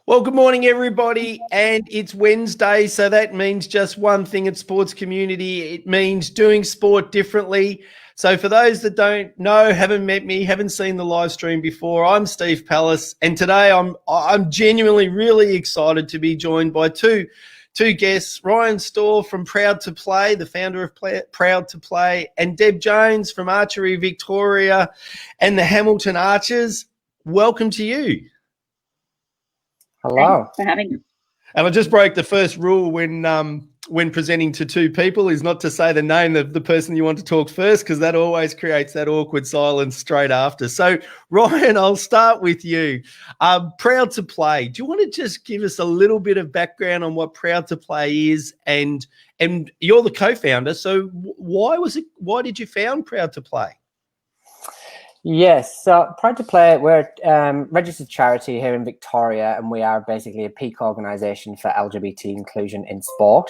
Well, good morning, everybody. And it's Wednesday, so that means just one thing at Sports Community. It means doing sport differently. So for those that don't know, haven't met me, haven't seen the live stream before, I'm Steve Pallas, and today I'm genuinely really excited to be joined by two guests, Ryan Storr from Proud to Play, the founder of Proud to Play, and Deb Jones from Archery Victoria and the Hamilton Archers. Welcome to you. Hello. Thanks for having us. And I just broke the first rule when presenting to two people is not to say the name of the person you want to talk first, because that always creates that awkward silence straight after. So, Ryan, I'll start with you. Proud to Play. Do you want to just give us a little bit of background on what Proud to Play is? And you're the co-founder, so why did you found Proud to Play? Yes, so Proud to Play, we're a registered charity here in Victoria, and we are basically a peak organisation for LGBT inclusion in sport.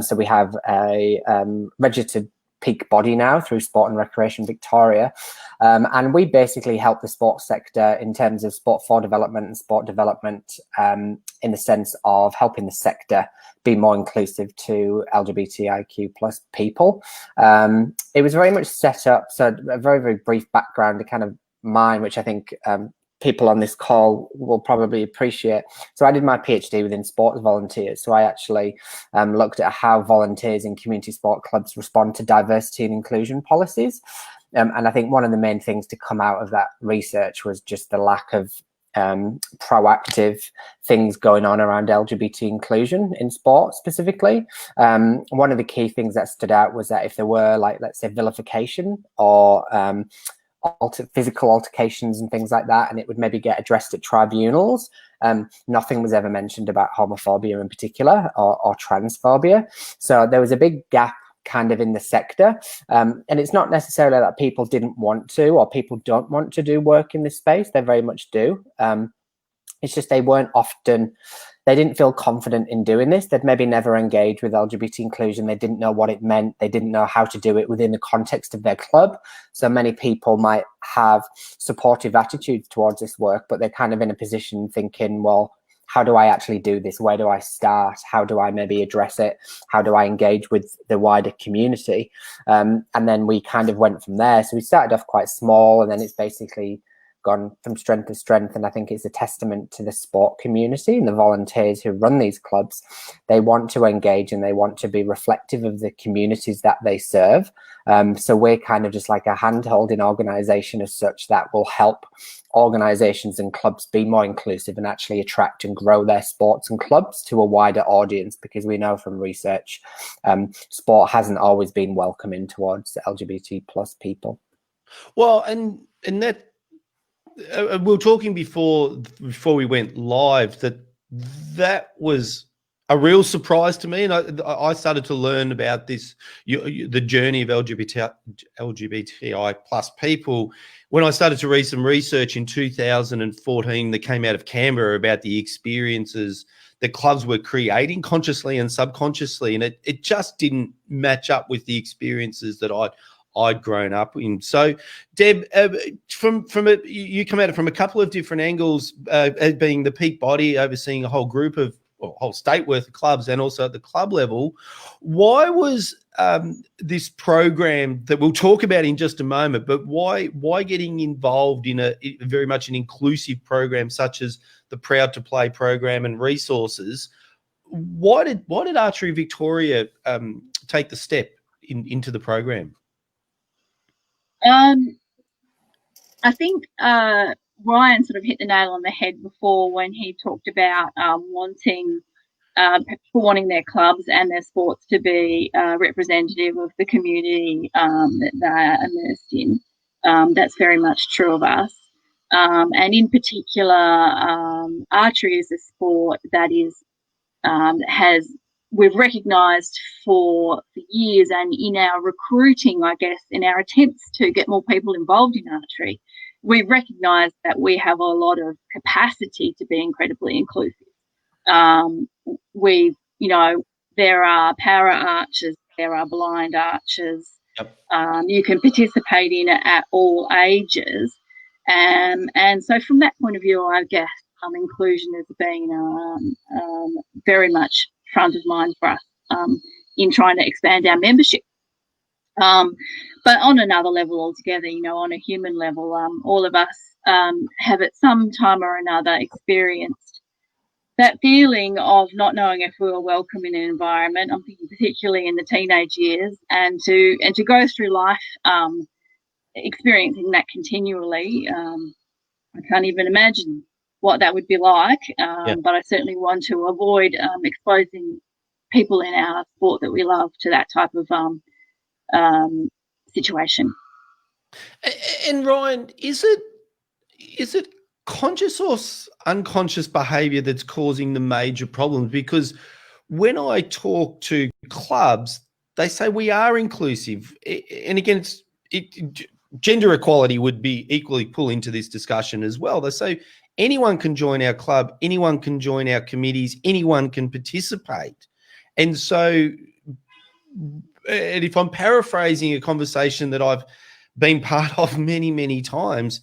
So we have a registered peak body now through Sport and Recreation Victoria, and we basically help the sports sector in terms of sport for development and sport development, in the sense of helping the sector be more inclusive to LGBTIQ plus people. It was very much set up, so a very, very brief background to kind of mine, which I think people on this call will probably appreciate. So I did my PhD within sports volunteers. So I actually looked at how volunteers in community sport clubs respond to diversity and inclusion policies. And I think one of the main things to come out of that research was just the lack of proactive things going on around LGBT inclusion in sport specifically. One of the key things that stood out was that if there were, like, let's say, vilification or physical altercations and things like that, and it would maybe get addressed at tribunals, nothing was ever mentioned about homophobia in particular or transphobia. So there was a big gap kind of in the sector, and it's not necessarily that people didn't want to or people don't want to do work in this space. They very much do. It's just they didn't feel confident in doing this. They'd maybe never engaged with LGBT inclusion. They didn't know what it meant. They didn't know how to do it within the context of their club. So many people might have supportive attitudes towards this work, but they're kind of in a position thinking, well, how do I actually do this? Where do I start? How do I maybe address it? How do I engage with the wider community? And then we kind of went from there. So we started off quite small, and then it's basically gone from strength to strength. And I think it's a testament to the sport community and the volunteers who run these clubs. They want to engage and they want to be reflective of the communities that they serve. So we're kind of just like a hand-holding organisation as such that will help organisations and clubs be more inclusive and actually attract and grow their sports and clubs to a wider audience, because we know from research sport hasn't always been welcoming towards LGBT plus people. Well, and that we were talking before we went live that was a real surprise to me, and I started to learn about this, the journey of LGBTI plus people, when I started to read some research in 2014 that came out of Canberra about the experiences that clubs were creating consciously and subconsciously, and it just didn't match up with the experiences that I'd grown up in. So, Deb, you come at it from a couple of different angles, as being the peak body overseeing a whole group of, or whole state worth of clubs, and also at the club level. Why was this program that we'll talk about in just a moment, but why getting involved in a very much an inclusive program such as the Proud to Play program and resources? Why did Archery Victoria take the step into the program? I think Ryan sort of hit the nail on the head before when he talked about wanting their clubs and their sports to be representative of the community that they are immersed in. That's very much true of us. And in particular, archery is a sport that is we've recognised for years, and in our recruiting, I guess, in our attempts to get more people involved in archery, we've recognised that we have a lot of capacity to be incredibly inclusive. There are para archers, there are blind archers. Yep. You can participate in it at all ages. And so from that point of view, I guess inclusion has been very much front of mind for us in trying to expand our membership. But on another level altogether, on a human level, all of us have at some time or another experienced that feeling of not knowing if we were welcome in an environment. I'm thinking particularly in the teenage years, and to go through life experiencing that continually. I can't even imagine what that would be like, but I certainly want to avoid exposing people in our sport that we love to that type of situation. And Ryan, is it conscious or unconscious behavior that's causing the major problems? Because when I talk to clubs, they say we are inclusive. And again, gender equality would be equally pull into this discussion as well. They say anyone can join our club, anyone can join our committees, anyone can participate. And so, and if I'm paraphrasing a conversation that I've been part of many, many times,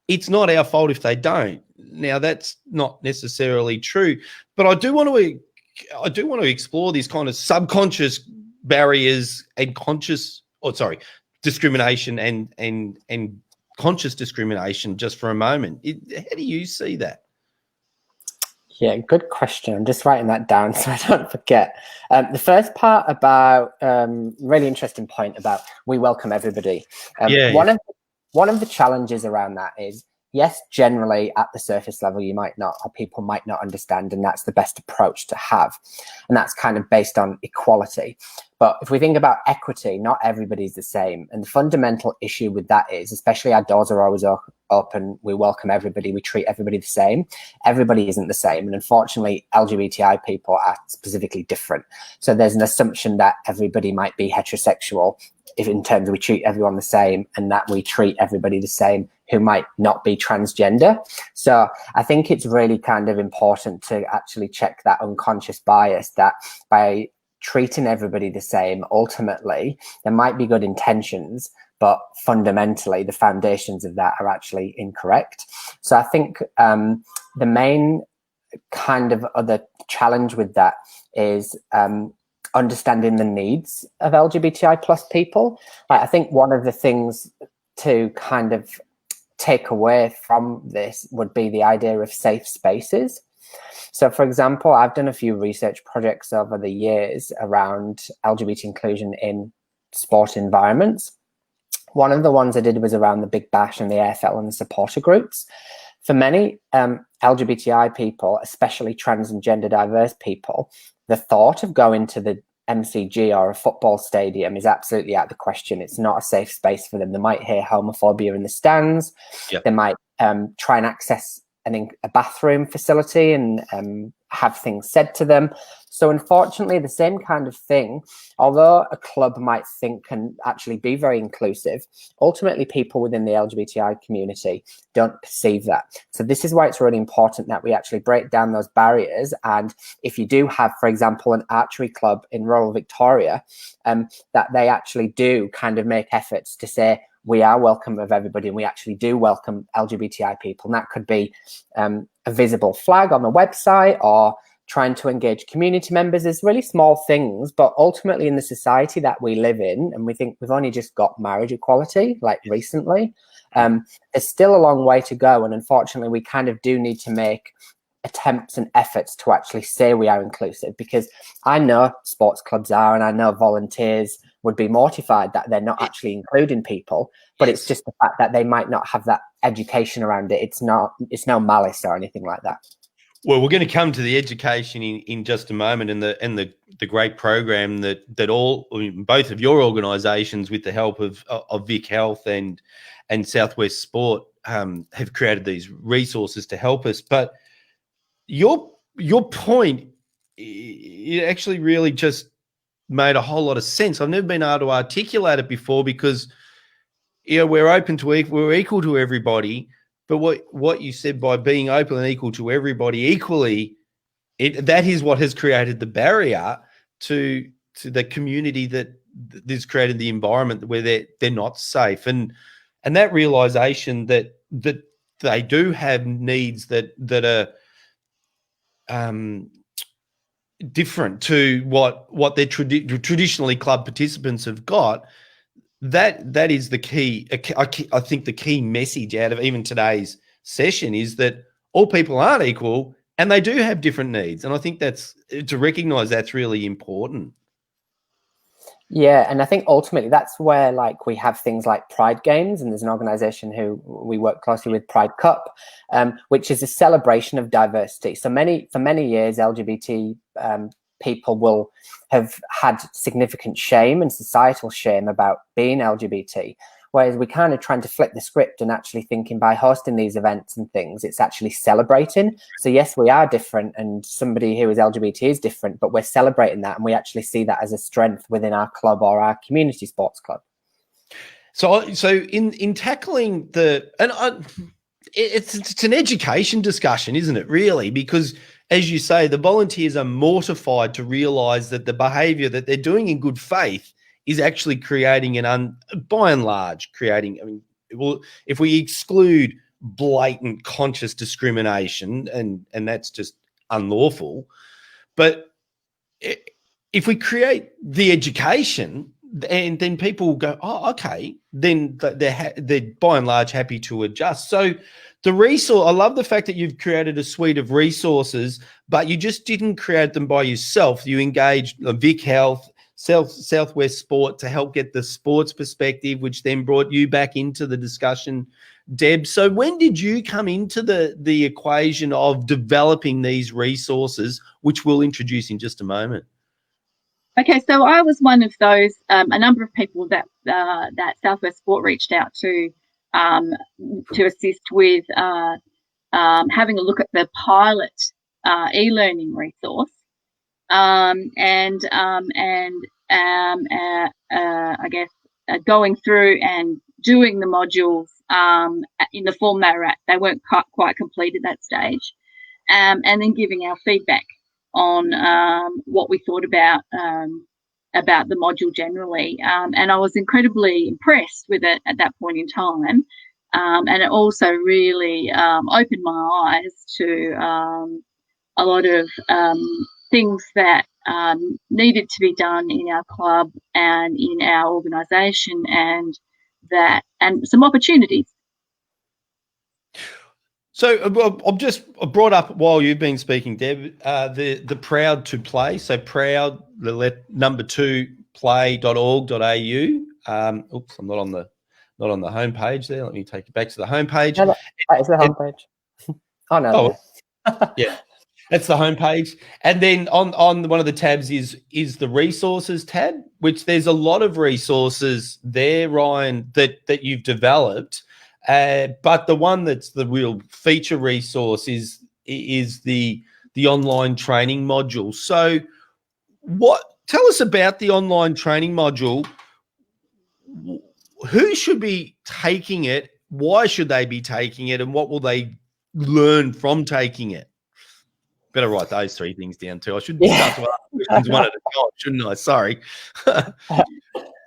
it's not our fault if they don't. Now, that's not necessarily true, but I do want to explore these kind of subconscious barriers and discrimination and conscious discrimination just for a moment. How do you see that? Yeah, good question. I'm just writing that down so I don't forget. The first part about really interesting point about we welcome everybody. One of the challenges around that is, yes, generally at the surface level, people might not understand, and that's the best approach to have. And that's kind of based on equality. But if we think about equity, not everybody's the same. And the fundamental issue with that is, especially our doors are always open, we welcome everybody, we treat everybody the same. Everybody isn't the same. And unfortunately, LGBTI people are specifically different. So there's an assumption that everybody might be heterosexual, if in terms of we treat everyone the same, and that we treat everybody the same who might not be transgender. So I think it's really kind of important to actually check that unconscious bias, that by treating everybody the same, ultimately, there might be good intentions, but fundamentally the foundations of that are actually incorrect. So I think the main kind of other challenge with that is understanding the needs of LGBTI plus people. I think one of the things to kind of take away from this would be the idea of safe spaces. So, for example, I've done a few research projects over the years around LGBT inclusion in sport environments. One of the ones I did was around the Big Bash and the AFL and the supporter groups. For many LGBTI people, especially trans and gender diverse people, the thought of going to the MCG or a football stadium is absolutely out of the question. It's not a safe space for them. They might hear homophobia in the stands. Yep. They might try and access a bathroom facility and have things said to them. So unfortunately, the same kind of thing, although a club might think can actually be very inclusive, ultimately people within the LGBTI community don't perceive that. So this is why it's really important that we actually break down those barriers. And if you do have, for example, an archery club in rural Victoria, that they actually do kind of make efforts to say, we are welcome of everybody, and we actually do welcome LGBTI people. And that could be a visible flag on the website, or trying to engage community members. There's really small things, but ultimately in the society that we live in, and we think we've only just got marriage equality, like recently, there's still a long way to go. And unfortunately, we kind of do need to make attempts and efforts to actually say we are inclusive, because I know sports clubs are, and I know volunteers would be mortified that they're not actually including people, but it's just the fact that they might not have that education around it. It's no malice or anything like that. Well, we're going to come to the education in just a moment, and the great program that both of your organisations, with the help of Vic Health and Southwest Sport, have created these resources to help us. But your point, it actually really just made a whole lot of sense. I've never been able to articulate it before, because we're open to we're equal to everybody. But what you said, by being open and equal to everybody equally, that is what has created the barrier to the community that has created the environment where they're not safe, and that realization that they do have needs that are different to what their traditionally club participants have got. That is the key. I think the key message out of even today's session is that all people aren't equal and they do have different needs. And I think that's to recognize that's really important. Yeah, and I think ultimately that's where like we have things like Pride Games, and there's an organisation who we work closely with, Pride Cup, which is a celebration of diversity. So for many years, LGBT people will have had significant shame and societal shame about being LGBT. Whereas we're kind of trying to flip the script and actually thinking by hosting these events and things, it's actually celebrating. So yes, we are different, and somebody who is LGBT is different, but we're celebrating that, and we actually see that as a strength within our club or our community sports club. So in tackling it's an education discussion, isn't it? Really, because as you say, the volunteers are mortified to realise that the behaviour that they're doing in good faith is actually creating by and large, creating, I mean, well, if we exclude blatant conscious discrimination, and that's just unlawful, but if we create the education, and then people go, oh, okay, then they're by and large happy to adjust. So the resource, I love the fact that you've created a suite of resources, but you just didn't create them by yourself. You engaged Vic Health, Southwest Sport to help get the sports perspective, which then brought you back into the discussion, Deb. So when did you come into the equation of developing these resources, which we'll introduce in just a moment? Okay, so I was one of those, a number of people that Southwest Sport reached out to assist with having a look at the pilot e-learning resource. I guess going through and doing the modules in the form they were at. They weren't quite complete at that stage, and then giving our feedback on what we thought about the module generally. And I was incredibly impressed with it at that point in time, and it also really opened my eyes to a lot of things that needed to be done in our club and in our organisation, and some opportunities. So I've brought up while you've been speaking, Deb, the Proud to Play. So Proud, number 2 play.org.au. Oops, I'm not on the homepage there. Let me take you back to the homepage. No, that is the homepage. Oh no. Yeah. That's the homepage. And then on one of the tabs is the resources tab, which there's a lot of resources there, Ryan, that you've developed. But the one that's the real feature resource is the online training module. So tell us about the online training module. Who should be taking it? Why should they be taking it? And what will they learn from taking it? Better write those 3 things down too. I should start to ask questions one at a time, shouldn't I? Sorry.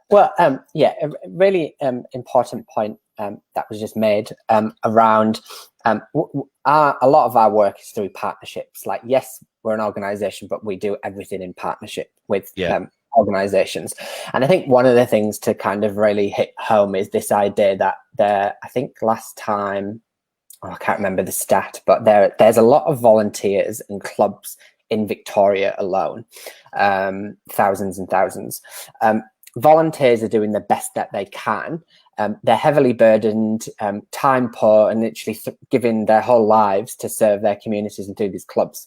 Well, yeah, a really important point that was just made around a lot of our work is through partnerships. Like, yes, we're an organisation, but we do everything in partnership with organisations. And I think one of the things to kind of really hit home is this idea that I think last time, I can't remember the stat, but there's a lot of volunteers and clubs in Victoria alone, thousands and thousands. Volunteers are doing the best that they can. They're heavily burdened, time poor, and literally giving their whole lives to serve their communities and through these clubs.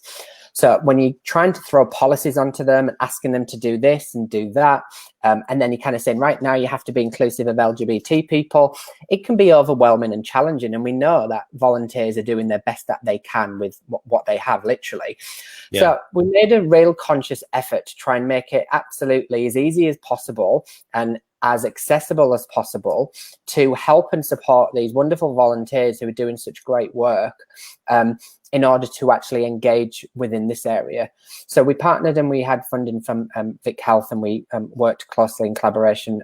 So when you're trying to throw policies onto them and asking them to do this and do that, and then you're kind of saying, right now you have to be inclusive of LGBT people, it can be overwhelming and challenging. And we know that volunteers are doing their best that they can with what they have, literally. Yeah. So we made a real conscious effort to try and make it absolutely as easy as possible and as accessible as possible to help and support these wonderful volunteers who are doing such great work in order to actually engage within this area. So we partnered and we had funding from Vic Health, and we worked closely in collaboration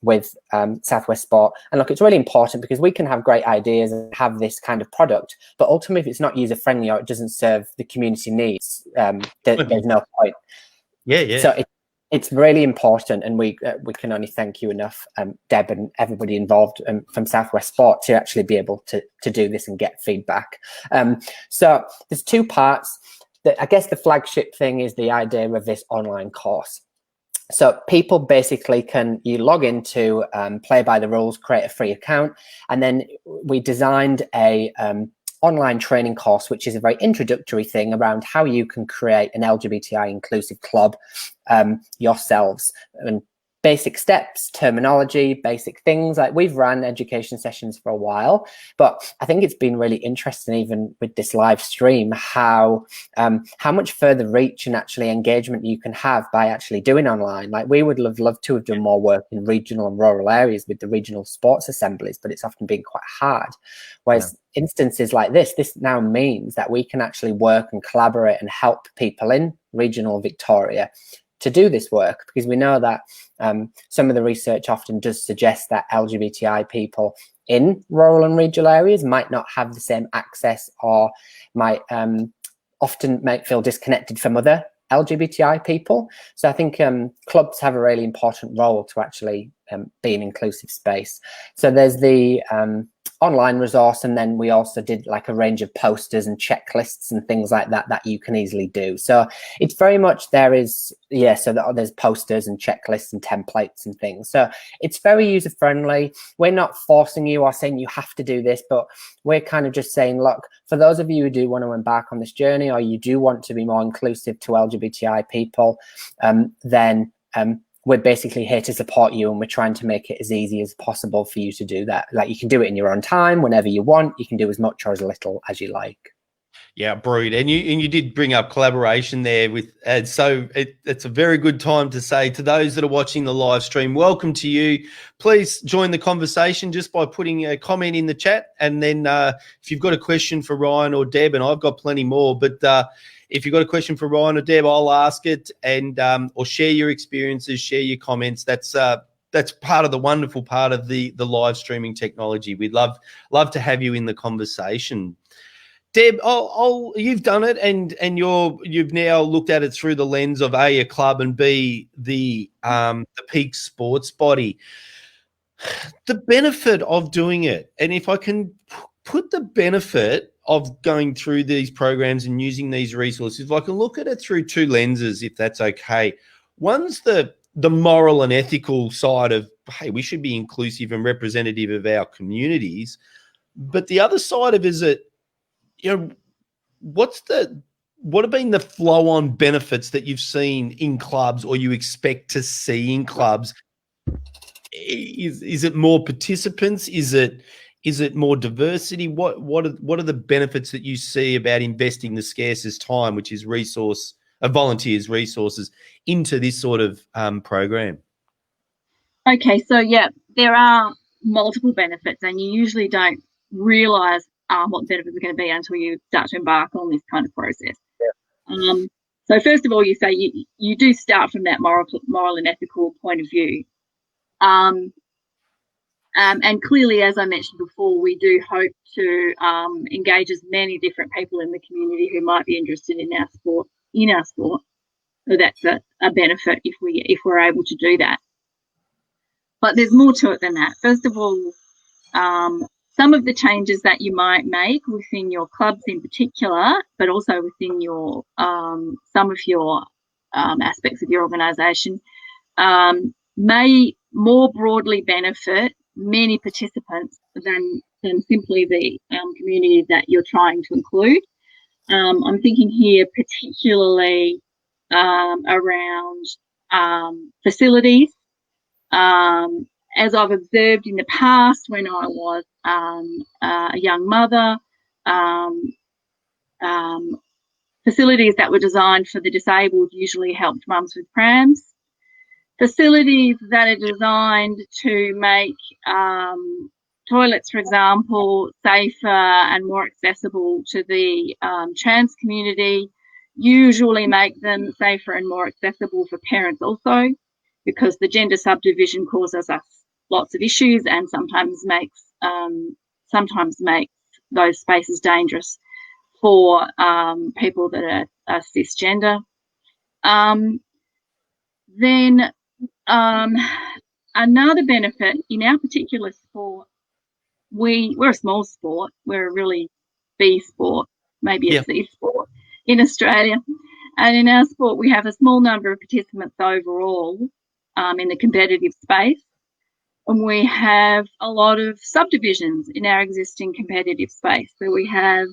with Southwest Sport. And look, it's really important because we can have great ideas and have this kind of product, but ultimately if it's not user friendly or it doesn't serve the community needs, there's no point. Yeah. So it's really important, and we can only thank you enough, Deb and everybody involved from Southwest Sport, to actually be able to do this and get feedback. So there's two parts. I guess the flagship thing is the idea of this online course. So people basically you log into Play by the Rules, create a free account, and then we designed a online training course, which is a very introductory thing around how you can create an LGBTI inclusive club yourselves, and basic steps, terminology, basic things. Like, we've ran education sessions for a while, but I think it's been really interesting, even with this live stream, how much further reach and actually engagement you can have by actually doing online. Like, we would have loved to have done more work in regional and rural areas with the regional sports assemblies, but it's often been quite hard. Whereas instances like this now means that we can actually work and collaborate and help people in regional Victoria to do this work, because we know that some of the research often does suggest that LGBTI people in rural and regional areas might not have the same access, or might often feel disconnected from other LGBTI people. So I think clubs have a really important role to actually be an inclusive space. So there's the online resource, and then we also did like a range of posters and checklists and things like that that you can easily do. So it's very much so there's posters and checklists and templates and things. So it's very user friendly. We're not forcing you or saying you have to do this, but we're kind of just saying, look, for those of you who do want to embark on this journey, or you do want to be more inclusive to LGBTI people, then we're basically here to support you, and we're trying to make it as easy as possible for you to do that. Like, you can do it in your own time, whenever you want. You can do as much or as little as you like. Yeah, brilliant. And you did bring up collaboration there with, so it's a very good time to say to those that are watching the live stream, welcome to you. Please join the conversation just by putting a comment in the chat. And then if you've got a question for Ryan or Deb, and I've got plenty more, but if you've got a question for Ryan or Deb, I'll ask it, and or share your experiences, share your comments. That's part of the wonderful part of the live streaming technology. We'd love to have you in the conversation. Deb, you've done it, and you've now looked at it through the lens of A, a club, and B, the peak sports body. The benefit of doing it, and if I can put the benefit of going through these programs and using these resources, if I can look at it through two lenses, if that's okay. One's the moral and ethical side of, hey, we should be inclusive and representative of our communities. But the other side of it is that, what have been the flow-on benefits that you've seen in clubs, or you expect to see in clubs? Is it more participants? Is it more diversity? What are the benefits that you see about investing the scarcest time, which is volunteers' resources, into this sort of program? Okay, so there are multiple benefits, and you usually don't realise what the benefits are going to be until you start to embark on this kind of process. So first of all, you say you do start from that moral and ethical point of view. And clearly, as I mentioned before, we do hope to engage as many different people in the community who might be interested in our sport. So that's a benefit if we're able to do that. But there's more to it than that. First of all, some of the changes that you might make within your clubs in particular, but also within your some of your aspects of your organisation, may more broadly benefit many participants than simply the community that you're trying to include. I'm thinking here particularly around facilities. As I've observed in the past when I was a young mother, facilities that were designed for the disabled usually helped mums with prams. Facilities that are designed to make toilets, for example, safer and more accessible to the trans community usually make them safer and more accessible for parents also, because the gender subdivision causes us lots of issues and sometimes makes those spaces dangerous for people that are cisgender. Then another benefit in our particular sport, we're a small sport. We're a really B sport, maybe a C sport in Australia. And in our sport, we have a small number of participants overall in the competitive space. And we have a lot of subdivisions in our existing competitive space. So we have,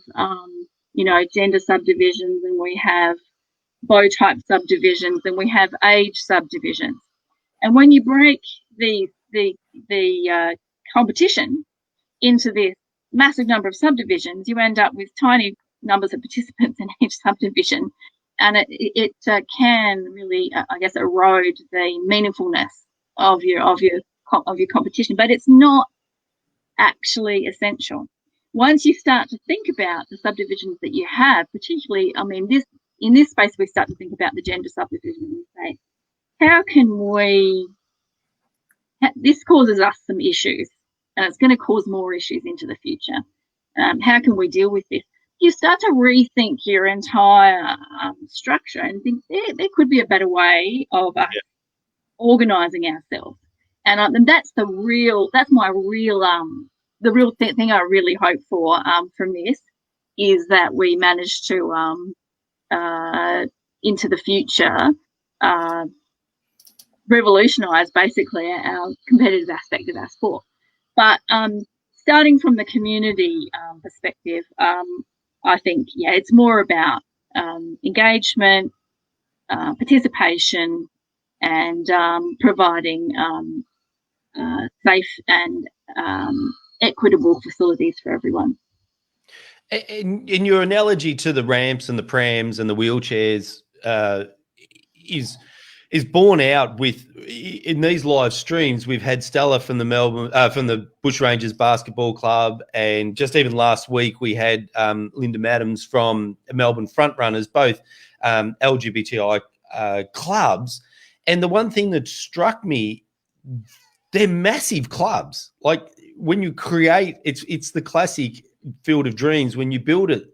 gender subdivisions, and we have bow type subdivisions, and we have age subdivisions. And when you break the competition into this massive number of subdivisions, you end up with tiny numbers of participants in each subdivision, and it can really, I guess, erode the meaningfulness of your competition. But it's not actually essential. Once you start to think about the subdivisions that you have, particularly, in this space, we start to think about the gender subdivision and say, how can we? This causes us some issues, and it's going to cause more issues into the future. How can we deal with this? You start to rethink your entire structure and think there could be a better way of us organising ourselves. And that's the real thing I really hope for from this, is that we manage to into the future revolutionise basically our competitive aspect of our sport. But starting from the community perspective, I think it's more about engagement, participation, and providing safe and equitable facilities for everyone. In your analogy to the ramps and the prams and the wheelchairs is borne out with, in these live streams, we've had Stella from the Bushrangers Basketball Club, and just even last week we had Linda Madams from Melbourne Frontrunners, both LGBTI clubs. And the one thing that struck me, they're massive clubs. Like, when you create, it's the classic Field of Dreams. When you build it,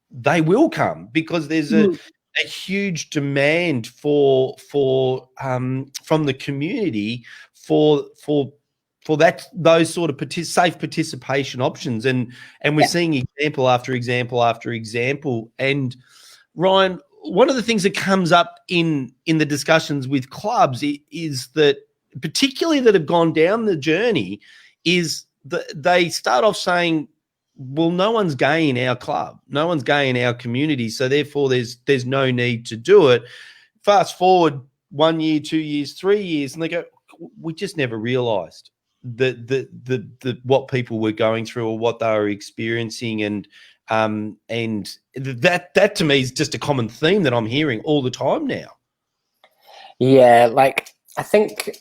they will come, because there's a huge demand for from the community for those sort of safe participation options, and we're seeing example after example after example. And Ryan, one of the things that comes up in the discussions with clubs is that, particularly that have gone down the journey, is that they start off saying, well, no one's gay in our club, no one's gay in our community, so therefore there's no need to do it. Fast forward 1 year, 2 years, 3 years, and they go, we just never realised the what people were going through or what they were experiencing, and that to me is just a common theme that I'm hearing all the time now. Yeah, like, I think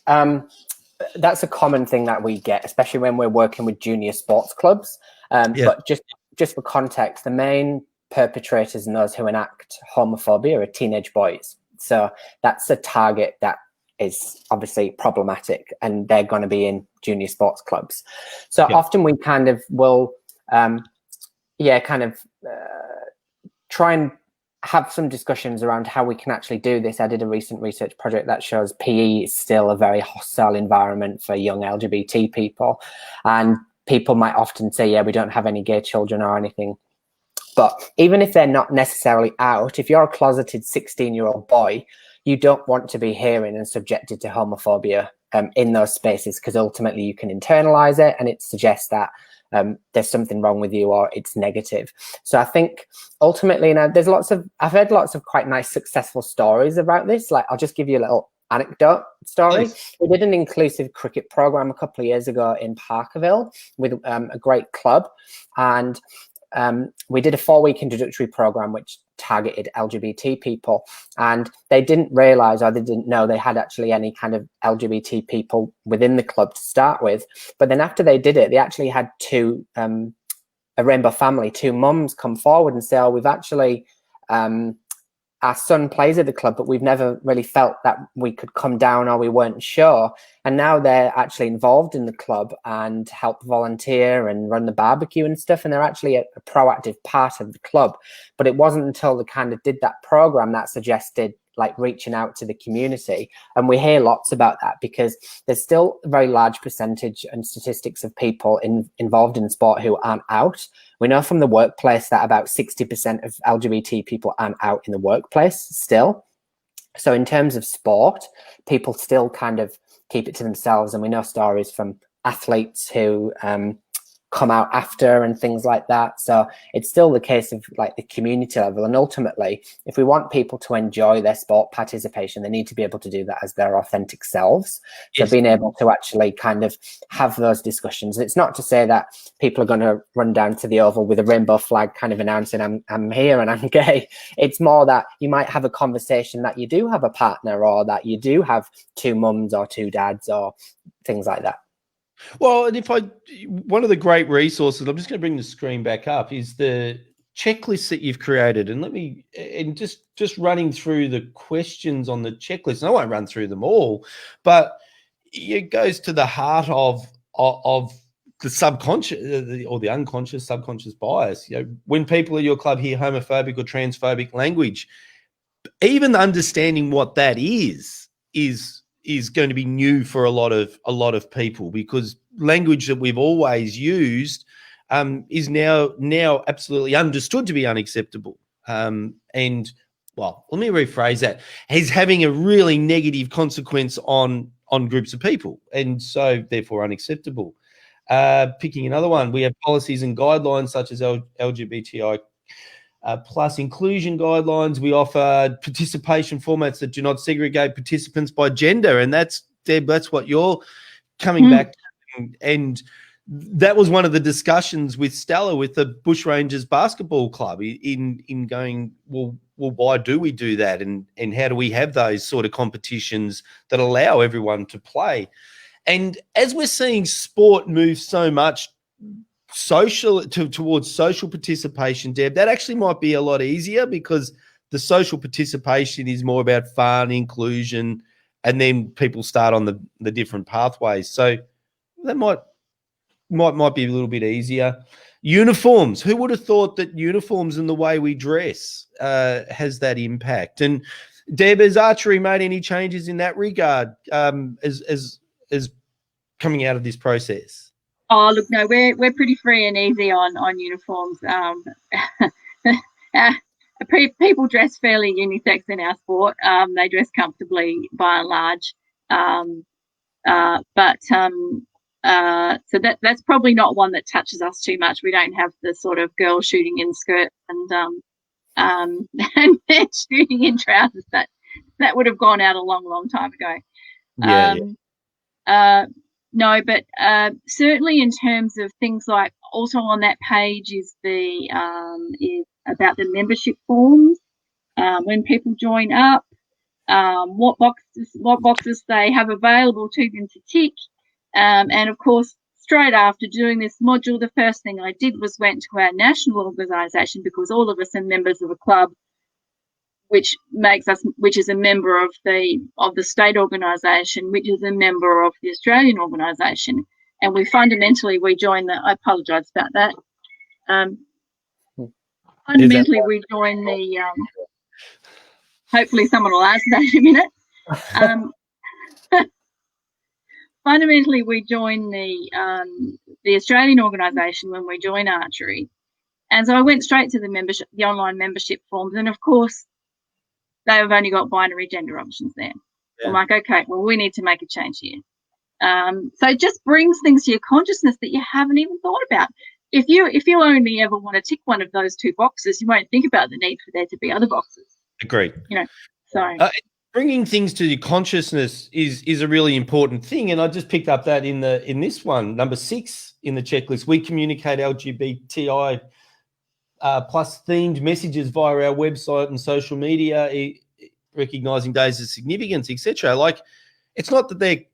that's a common thing that we get, especially when we're working with junior sports clubs. But just for context, the main perpetrators and those who enact homophobia are teenage boys. So that's a target that is obviously problematic, and they're going to be in junior sports clubs. So often we kind of will, try and have some discussions around how we can actually do this. I did a recent research project that shows PE is still a very hostile environment for young LGBT people. And people might often say, we don't have any gay children or anything. But even if they're not necessarily out, if you're a closeted 16-year-old boy, you don't want to be hearing and subjected to homophobia in those spaces, because ultimately you can internalize it, and it suggests that there's something wrong with you, or it's negative. So I think ultimately, I've heard lots of quite nice successful stories about this. Like, I'll just give you a little anecdote story. Please. We did an inclusive cricket program a couple of years ago in Parkerville with a great club, and we did a 4-week introductory program which targeted LGBT people, and they didn't realize, or they didn't know they had actually any kind of LGBT people within the club to start with. But then after they did it, they actually had a rainbow family, 2 mums come forward and say, we've actually our son plays at the club, but we've never really felt that we could come down or we weren't sure. And now they're actually involved in the club and help volunteer and run the barbecue and stuff. And they're actually a proactive part of the club. But it wasn't until they kind of did that program that suggested like reaching out to the community. And we hear lots about that because there's still a very large percentage and statistics of people involved in sport who aren't out. We know from the workplace that about 60% of LGBT people aren't out in the workplace still. So in terms of sport, people still kind of keep it to themselves. And we know stories from athletes who come out after and things like that. So it's still the case of like the community level. And ultimately, if we want people to enjoy their sport participation, they need to be able to do that as their authentic selves. So being able to actually kind of have those discussions. It's not to say that people are going to run down to the Oval with a rainbow flag kind of announcing I'm here and I'm gay. It's more that you might have a conversation that you do have a partner or that you do have two mums or two dads or things like that. Well, and one of the great resources, I'm just going to bring the screen back up, is the checklist that you've created. And just running through the questions on the checklist, and I won't run through them all, but it goes to the heart of the subconscious or the unconscious, subconscious bias. You know, when people at your club hear homophobic or transphobic language, even understanding what that is going to be new for a lot of people, because language that we've always used is now absolutely understood to be unacceptable. And well, let me rephrase that, is having a really negative consequence on groups of people, and so therefore unacceptable. Picking another one, we have policies and guidelines such as LGBTI plus inclusion guidelines. We offer participation formats that do not segregate participants by gender, and that's Deb, that's what you're coming back to. And that was one of the discussions with Stella, with the Bushrangers Basketball Club, in going, well, why do we do that, and how do we have those sort of competitions that allow everyone to play? And as we're seeing sport move so much towards social participation, Deb, that actually might be a lot easier, because the social participation is more about fun, inclusion, and then people start on the different pathways. So that might be a little bit easier. Uniforms. Who would have thought that uniforms and the way we dress has that impact? And Deb, has Archery made any changes in that regard as coming out of this process? Oh, look, no, we're pretty free and easy on uniforms. People dress fairly unisex in our sport. They dress comfortably by and large. So that's probably not one that touches us too much. We don't have the sort of girls shooting in skirts and men shooting in trousers. That would have gone out a long time ago. No, but certainly in terms of things like, also on that page is is about the membership forms. When people join up, what boxes they have available to them to tick, and of course, straight after doing this module, the first thing I did was went to our national organisation, because all of us are members of a club, which is a member of the state organisation, which is a member of the Australian organisation, and we join the. I apologise about that. Fundamentally, we join the. Hopefully, someone will answer that in a minute. Fundamentally, we join the Australian organisation when we join Archery, and so I went straight to the online membership forms, and of course, they've only got binary gender options there. Yeah. I'm like, okay, well, we need to make a change here. So it just brings things to your consciousness that you haven't even thought about. If you only ever want to tick one of those two boxes, you won't think about the need for there to be other boxes. Agreed. So bringing things to your consciousness is a really important thing. And I just picked up that in this one, number 6 in the checklist. We communicate LGBTI plus themed messages via our website and social media, recognizing days of significance, etc. Like, it's not that they're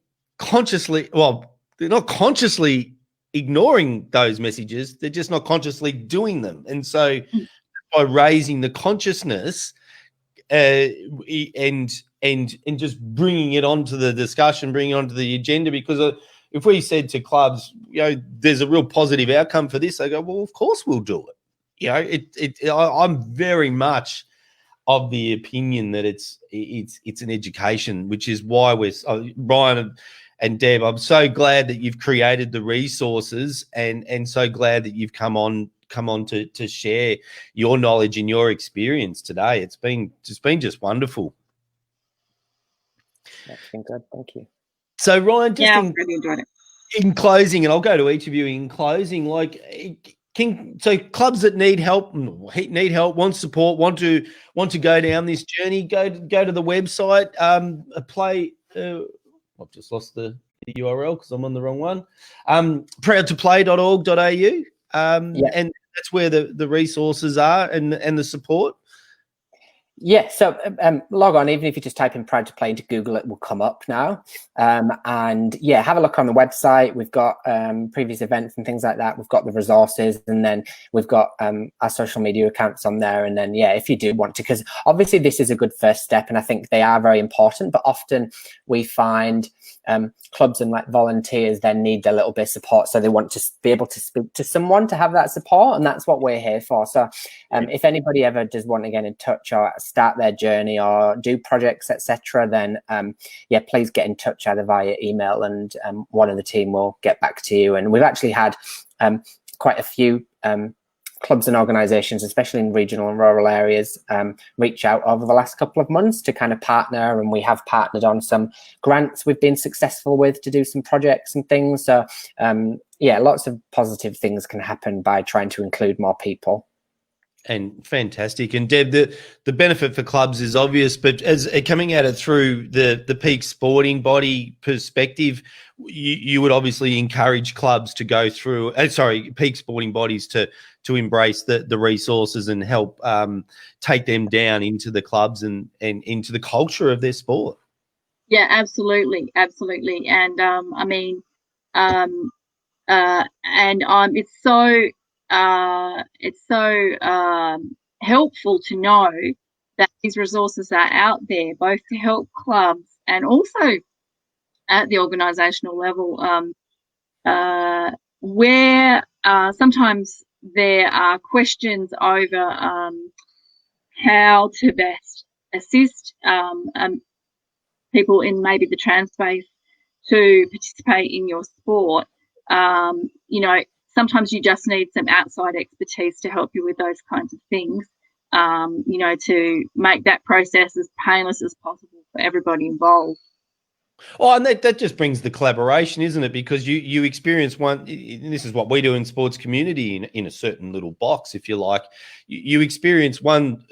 not consciously ignoring those messages, they're just not consciously doing them. And so by raising the consciousness, and just bringing it onto the discussion, bringing it onto the agenda. Because if we said to clubs, there's a real positive outcome for this, they go, well, of course we'll do it. I'm very much of the opinion that it's an education, which is why we're Brian and Deb. I'm so glad that you've created the resources, and so glad that you've come on to share your knowledge and your experience today. It's been just wonderful. That's been good. Thank you. So Ryan, just I've really enjoyed it. In closing, and I'll go to each of you in closing, so clubs that need help, want support, want to go down this journey, go to the website, I've just lost the URL because I'm on the wrong one. Proudtoplay.org.au. And that's where the resources are and the support. Yeah, so log on. Even if you just type in Proud to Play into Google, it will come up now. And yeah, have a look on the website. We've got previous events and things like that. We've got the resources, and then we've got our social media accounts on there. And then, yeah, if you do want to, because obviously this is a good first step, and I think they are very important, but often we find clubs and like volunteers then need a little bit of support. So they want to be able to speak to someone to have that support, and that's what we're here for. So if anybody ever does want to get in touch or start their journey or do projects, etc., then yeah, please get in touch either via email, and one of the team will get back to you. And we've actually had quite a few clubs and organizations, especially in regional and rural areas, reach out over the last couple of months to kind of partner, and we have partnered on some grants we've been successful with to do some projects and things. So yeah, lots of positive things can happen by trying to include more people. And fantastic. And Deb, the benefit for clubs is obvious, but as coming at it through the peak sporting body perspective, you would obviously encourage clubs to go through, peak sporting bodies to embrace the resources and help take them down into the clubs and into the culture of their sport. Yeah, absolutely. And I mean, it's so helpful to know that these resources are out there, both to help clubs and also at the organisational level, where sometimes there are questions over how to best assist people in maybe the trans space to participate in your sport. Sometimes you just need some outside expertise to help you with those kinds of things, to make that process as painless as possible for everybody involved. Oh, and that just brings the collaboration, isn't it? Because you experience one, and this is what we do in sports community in a certain little box, if you like. You experience one,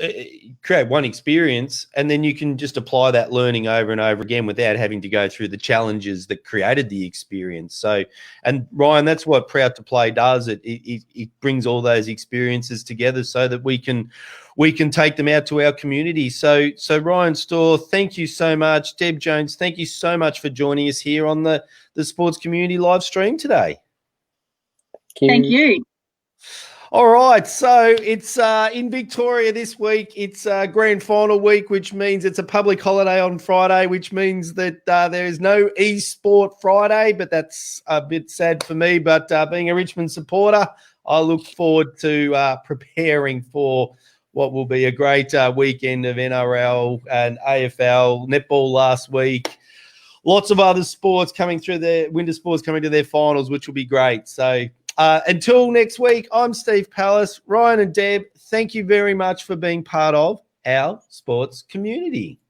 create one experience, and then you can just apply that learning over and over again without having to go through the challenges that created the experience. So, and Ryan, that's what Proud to Play does. It brings all those experiences together so that we can take them out to our community. So Ryan Storr, thank you so much. Deb Jones, thank you so much for joining us here on the Sports Community live stream today. Thank you. All right, so it's in Victoria this week. It's grand final week, which means it's a public holiday on Friday, which means that there is no eSport Friday, but that's a bit sad for me. But being a Richmond supporter, I look forward to preparing for what will be a great weekend of NRL and AFL, netball last week. Lots of other sports coming through winter sports coming to their finals, which will be great. So until next week, I'm Steve Pallas. Ryan and Deb, thank you very much for being part of our sports community.